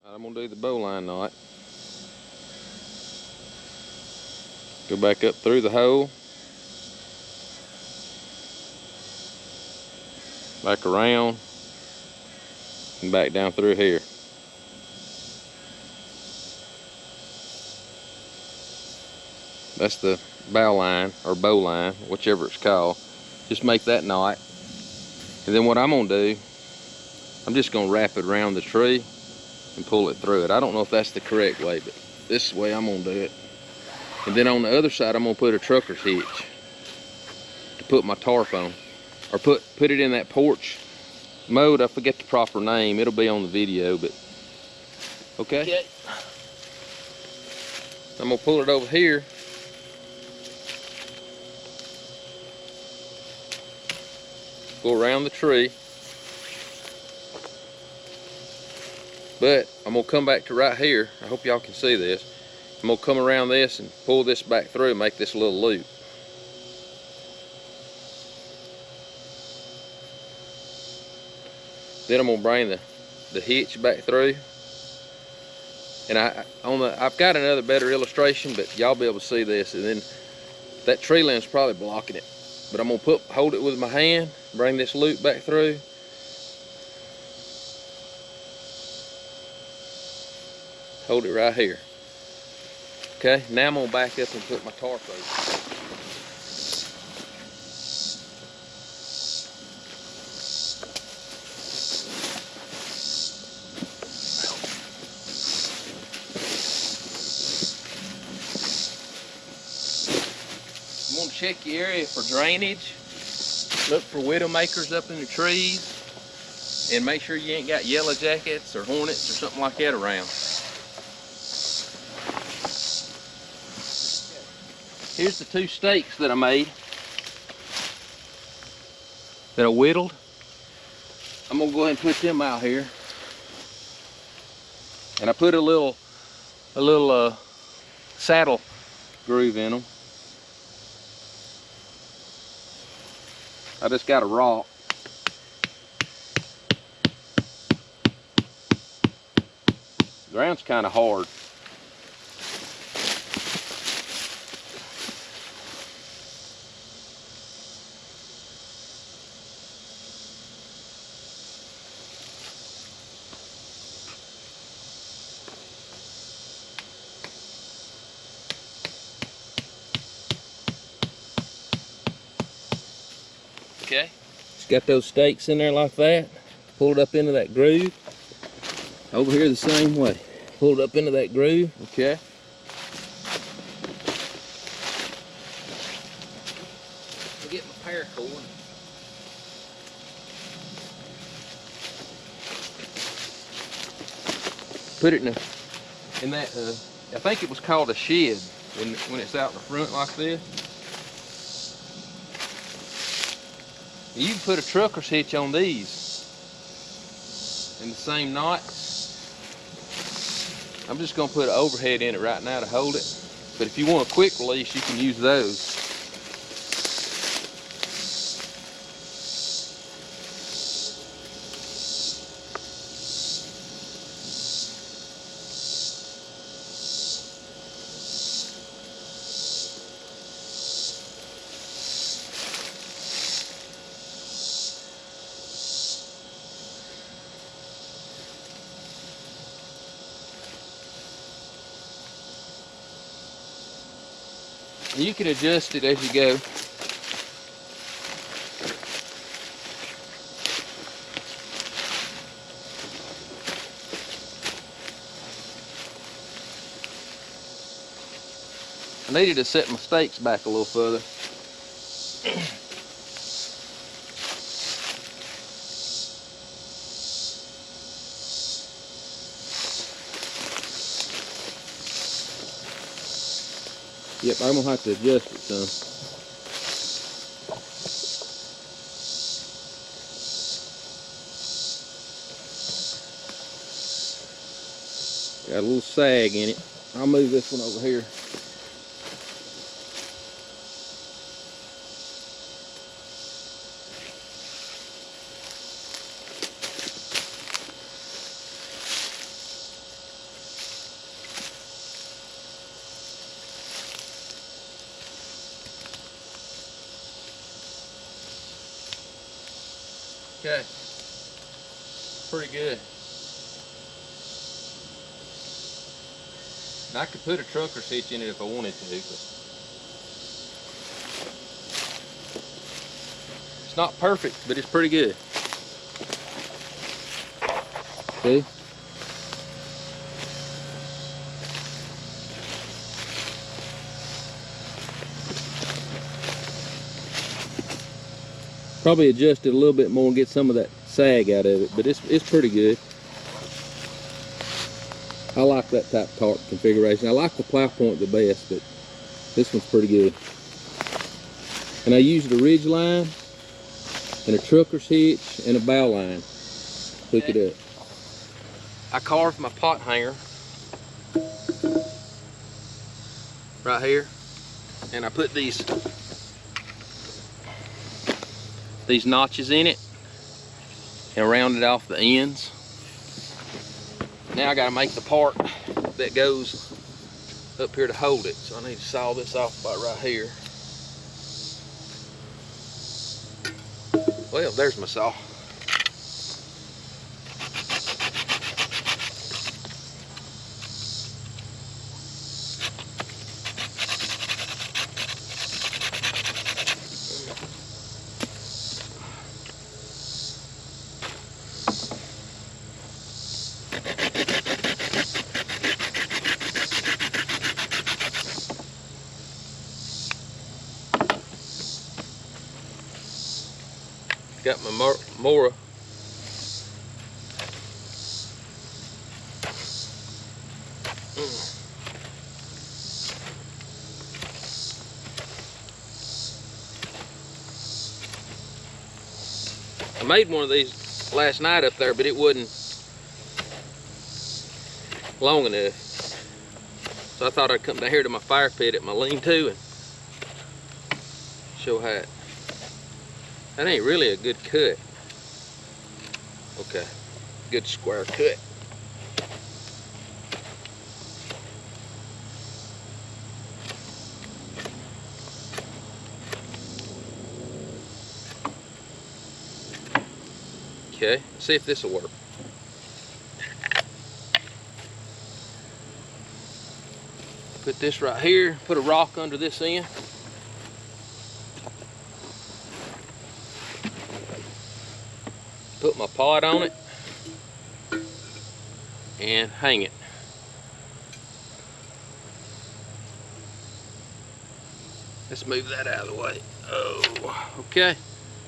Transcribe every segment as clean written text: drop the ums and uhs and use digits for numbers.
I'm gonna do the bowline knot. Go back up through the hole, back around, and back down through here. That's the bow line or bow line, whichever it's called. Just make that knot. And then what I'm gonna do, I'm just gonna wrap it around the tree and pull it through it. I don't know if that's the correct way, but this is the way I'm gonna do it. And then on the other side, I'm gonna put a trucker's hitch to put my tarp on, or put it in that porch mode. I forget the proper name. It'll be on the video, but okay. I'm gonna pull it over here. Go around the tree. But I'm gonna come back to right here. I hope y'all can see this. I'm gonna come around this and pull this back through and make this little loop. Then I'm gonna bring the hitch back through. And I've got another better illustration, but y'all be able to see this. And then that tree limb's probably blocking it. But I'm gonna hold it with my hand, bring this loop back through. Hold it right here. Okay, now I'm gonna back up and put my tarp over. You want to check your area for drainage. Look for widowmakers up in the trees, and make sure you ain't got yellow jackets or hornets or something like that around. Here's the 2 stakes that I made, that I whittled. I'm gonna go ahead and put them out here. And I put a little saddle groove in them. I just got a rock. The ground's kind of hard. Okay, just got those stakes in there like that. Pull it up into that groove. Over here the same way. Pull it up into that groove. Okay. I'll get my paracord. Put it in that. I think it was called a shed when it's out in the front like this. You can put a trucker's hitch on these in the same knot. I'm just gonna put an overhead in it right now to hold it. But if you want a quick release, you can use those. You can adjust it as you go. I needed to set my stakes back a little further. Yep, I'm gonna have to adjust it some. Got a little sag in it. I'll move this one over here. Okay, pretty good. And I could put a trucker's hitch in it if I wanted to, but it's not perfect, but it's pretty good. See? Probably adjust it a little bit more and get some of that sag out of it, but it's pretty good. I like that type of tarp configuration. I like the plow point the best, but this one's pretty good. And I used a ridge line and a trucker's hitch and a bow line. Hook it up. I carved my pot hanger right here, and I put these notches in it and rounded off the ends. Now I gotta make the part that goes up here to hold it. So I need to saw this off about right here. Well, there's my saw. Got my Mora. I made one of these last night up there, but it wasn't long enough. So I thought I'd come down here to my fire pit at my lean-to and show how it. That ain't really a good cut. Okay, good square cut. Okay, let's see if this will work. Put this right here, put a rock under this end. Put my pot on it and hang it. Let's move that out of the way. Oh, okay.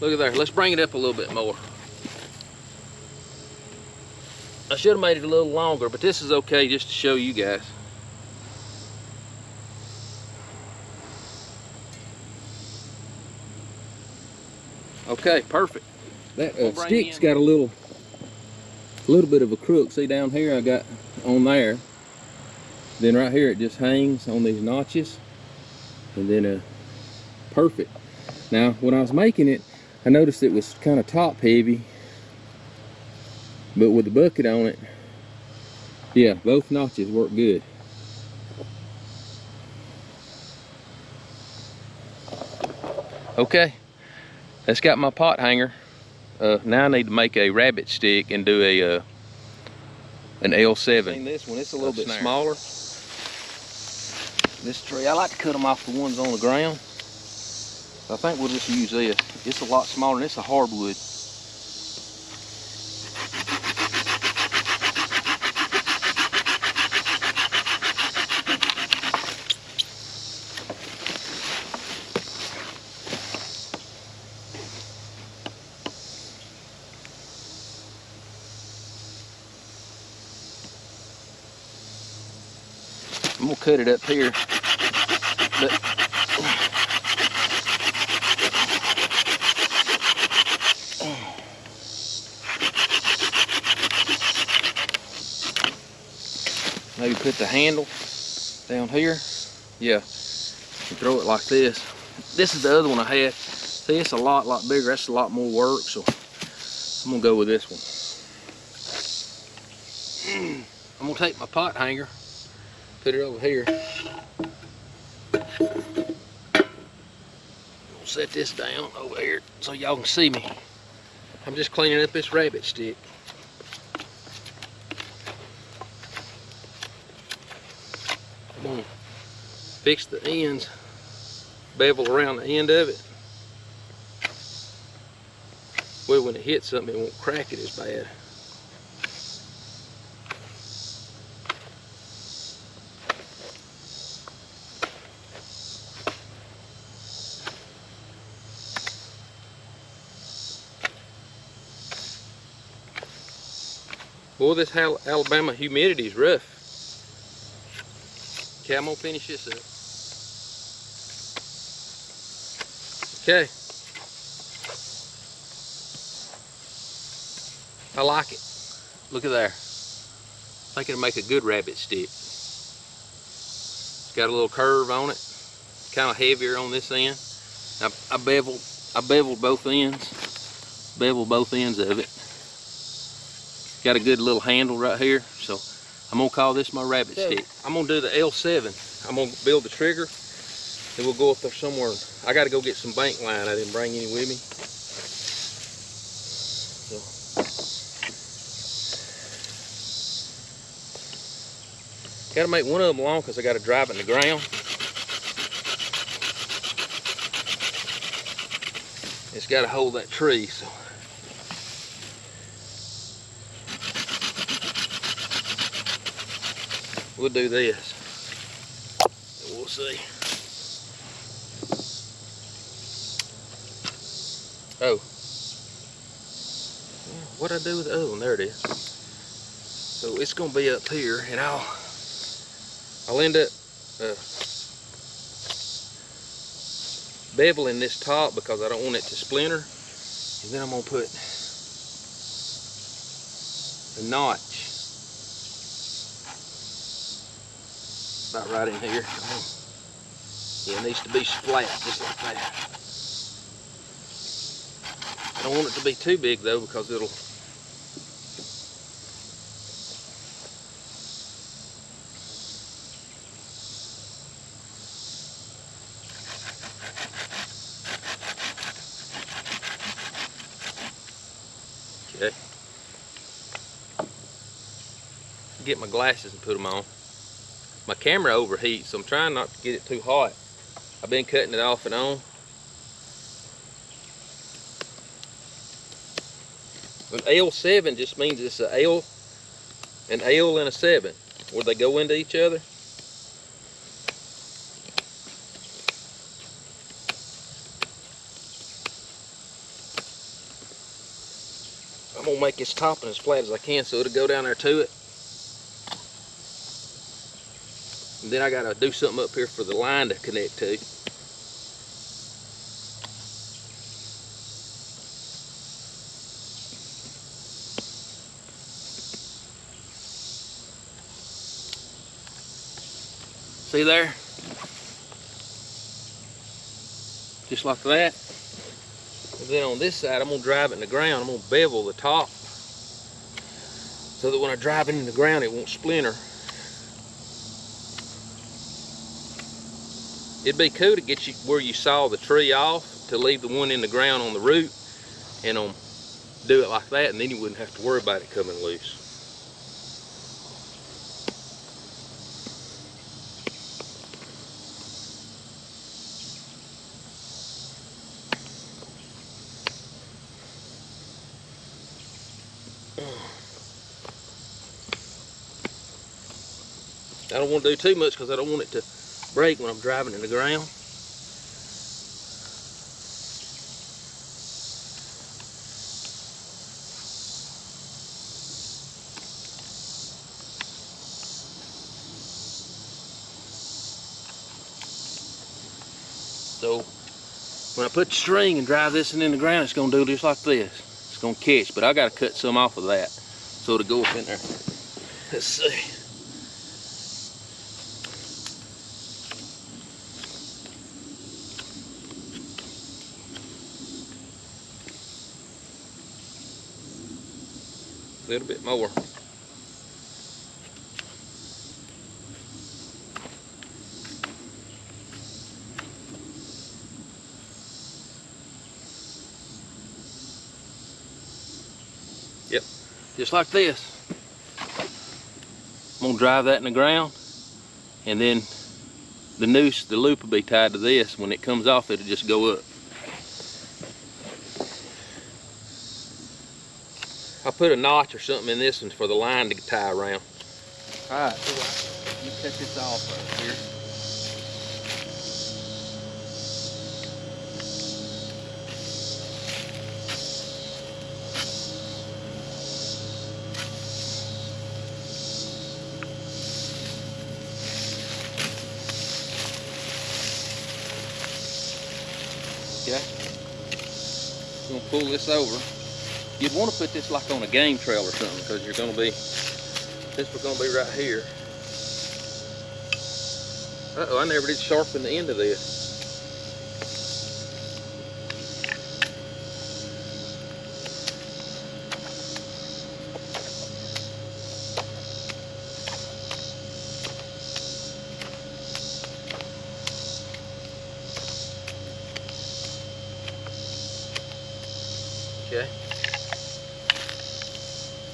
Look at there. Let's bring it up a little bit more. I should have made it a little longer, but this is okay just to show you guys. Okay, perfect. That stick's got a little bit of a crook. See down here I got on there. Then right here it just hangs on these notches. And then perfect. Now when I was making it, I noticed it was kind of top heavy. But with the bucket on it, yeah, both notches work good. Okay, that's got my pot hanger. Now I need to make a rabbit stick and do a an L7. This one, it's a little bit smaller. This tree, I like to cut them off the ones on the ground. I think we'll just use this. It's a lot smaller and it's a hardwood. I'm gonna cut it up here, but maybe put the handle down here. Yeah, and throw it like this. This is the other one I had. See, it's a lot bigger. That's a lot more work, so I'm gonna go with this one. I'm gonna take my pot hanger, put it over here. Set this down over here so y'all can see me. I'm just cleaning up this rabbit stick. I'm gonna fix the ends, bevel around the end of it. Well, when it hits something, it won't crack it as bad. Boy, this Alabama humidity is rough. Okay, I'm gonna finish this up. Okay. I like it. Look at there. I think it'll make a good rabbit stick. It's got a little curve on it. Kind of heavier on this end. I beveled both ends. Beveled both ends of it. Got a good little handle right here, so I'm gonna call this my rabbit stick. I'm gonna do the L7. I'm gonna build the trigger, then we'll go up there somewhere. I gotta go get some bank line. I didn't bring any with me. So. Gotta make one of them long because I gotta drive it in the ground. It's gotta hold that tree, so. We'll do this, and we'll see. Oh, what'd I do with the other one? There it is. So it's gonna be up here, and I'll end up beveling this top because I don't want it to splinter, and then I'm gonna put a notch about right in here. Yeah, it needs to be flat, just like that. I don't want it to be too big though, because it'll okay. Get my glasses and put them on. My camera overheats, so I'm trying not to get it too hot. I've been cutting it off and on. An L7 just means it's an L and a 7, where they go into each other. I'm gonna make this topping as flat as I can so it'll go down there to it. And then I gotta do something up here for the line to connect to. See there? Just like that. And then on this side, I'm gonna drive it in the ground. I'm gonna bevel the top so that when I drive it in the ground, it won't splinter. It'd be cool to get you where you saw the tree off, to leave the one in the ground on the root, and do it like that, and then you wouldn't have to worry about it coming loose. I don't want to do too much because I don't want it to break when I'm driving in the ground. So when I put the string and drive this in the ground, it's going to do just like this. It's going to catch, but I got to cut some off of that so it'll go up in there. Let's see. A little bit more. Yep, just like this. I'm gonna drive that in the ground, and then the noose, the loop will be tied to this. When it comes off, it'll just go up. I put a notch or something in this one for the line to tie around. All right, so you cut this off right here. Okay, I'm gonna pull this over. You'd want to put this like on a game trail or something, because you're gonna be, this was gonna be right here. Uh-oh, I never did sharpen the end of this. Okay.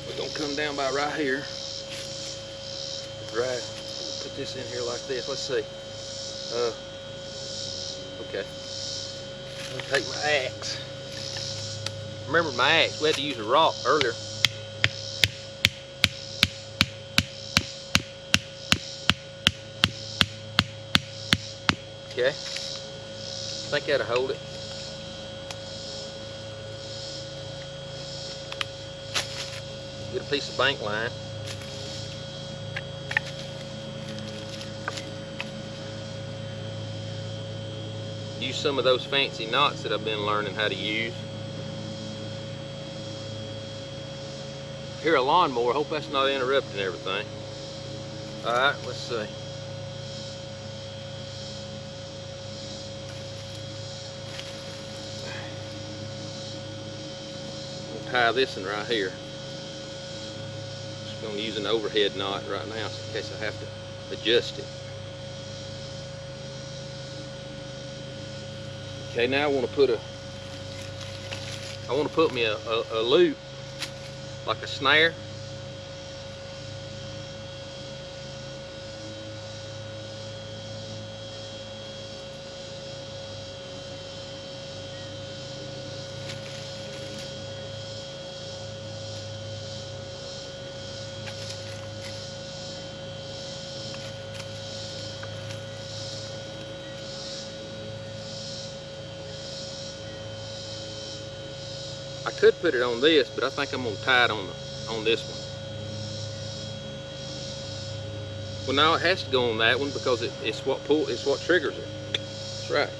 We're gonna come down by right here. Right. Put this in here like this. Let's see. Okay. I'm gonna take my axe. Remember my axe? We had to use a rock earlier. Okay. I think that'll hold it. Get a piece of bank line. Use some of those fancy knots that I've been learning how to use. Hear a lawnmower, hope that's not interrupting everything. Alright, let's see. We'll tie this one right here. I'm going to use an overhead knot right now in case I have to adjust it. Okay, now I want to put me a loop, like a snare. I could put it on this, but I think I'm gonna tie it on this one. Well, now it has to go on that one because it's what triggers it. That's right.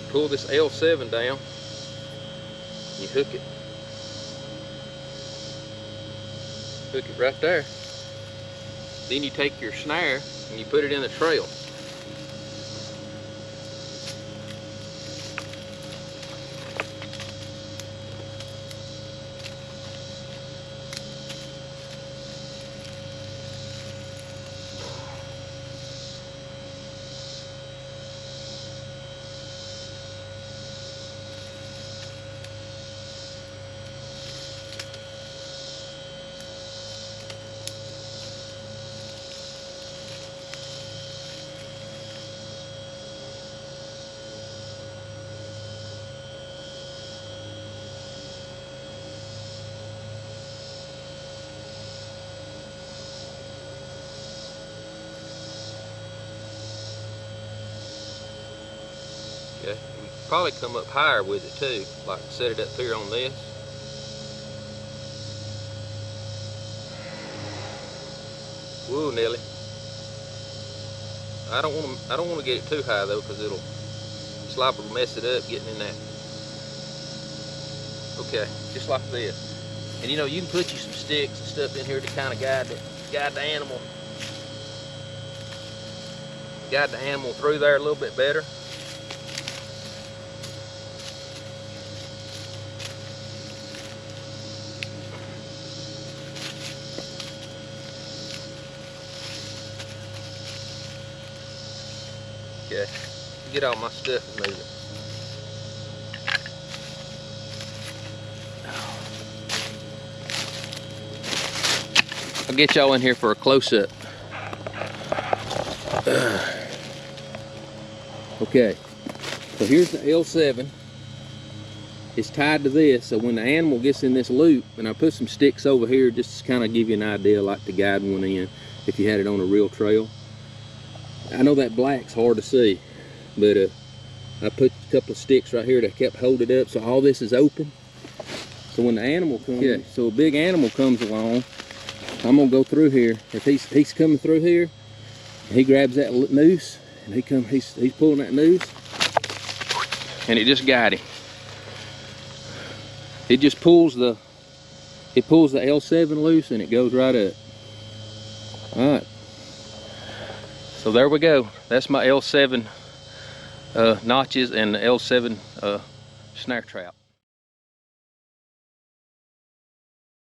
Pull this L7 down. You hook it right there. Then you take your snare and you put it in the trail. Okay, you probably come up higher with it too, like set it up here on this. Whoa, Nelly. I don't want to get it too high though, because it'll slop will mess it up getting in that. Okay, just like this. And you know, you can put you some sticks and stuff in here to kind of guide the animal. Guide the animal through there a little bit better. Okay, get all my stuff and move it. I'll get y'all in here for a close-up. Okay, so here's the L7. It's tied to this, so when the animal gets in this loop, and I put some sticks over here just to kind of give you an idea, like to guide one in if you had it on a real trail. I know that black's hard to see, but I put a couple of sticks right here that kept holding it up, so all this is open. So when the animal comes, so a big animal comes along, I'm gonna go through here. If he's coming through here, he grabs that noose, and he's pulling that noose, and it just got him. It just pulls the L7 loose, and it goes right up. All right. So there we go. That's my L7 notches and the L7 snare trap.